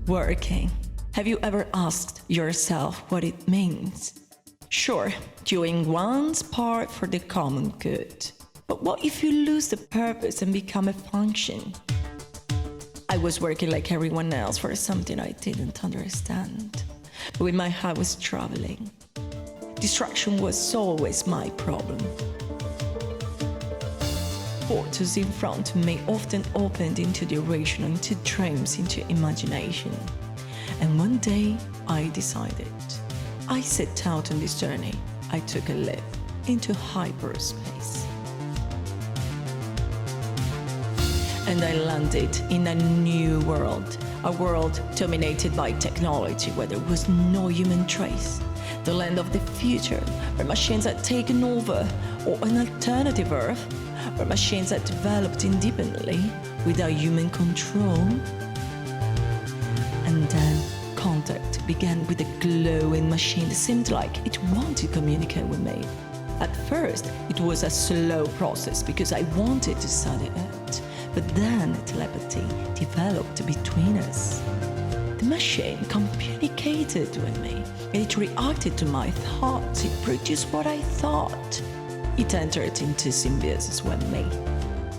Working. Have you ever asked yourself what it means? Sure, doing one's part for the common good. But what if you lose the purpose and become a function? I was working like everyone else for something I didn't understand. But when my heart was traveling, distraction was always my problem. Portals in front of me often opened into the irrational, into dreams, into imagination. And one day I decided. I set out on this journey. I took a leap into hyperspace. And I landed in a new world, a world dominated by technology where there was no human trace. The land of the future, where machines had taken over, or an alternative Earth, where machines had developed independently without human control. And then contact began with a glowing machine that seemed like it wanted to communicate with me. At first, it was a slow process because I wanted to study it. But then telepathy developed between us. The machine communicated with me. It reacted to my thoughts. It produced what I thought. It entered into symbiosis with me.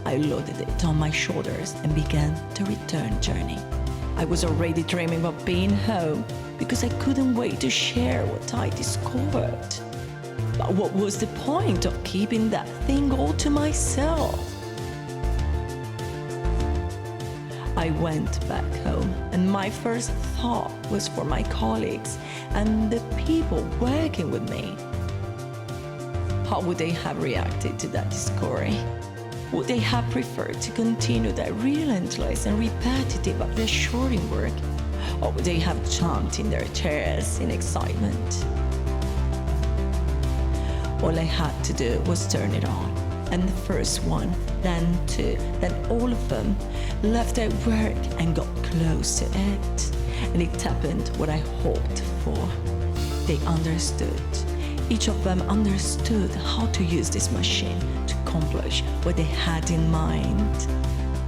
I loaded it on my shoulders and began the return journey. I was already dreaming of being home because I couldn't wait to share what I discovered. But what was the point of keeping that thing all to myself? I went back home, and my first thought was for my colleagues and the people working with me. How would they have reacted to that discovery? Would they have preferred to continue that relentless and repetitive but reassuring work? Or would they have jumped in their chairs in excitement? All I had to do was turn it on. And the first one, then two, then all of them left their work and got close to it. And it happened what I hoped for. They understood. Each of them understood how to use this machine to accomplish what they had in mind.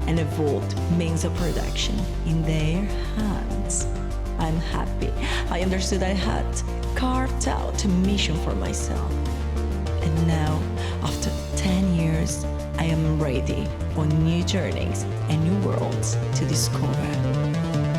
An evolved means of production in their hands. I'm happy. I understood I had carved out a mission for myself. And now, after 10 years, I am ready for new journeys and new worlds to discover.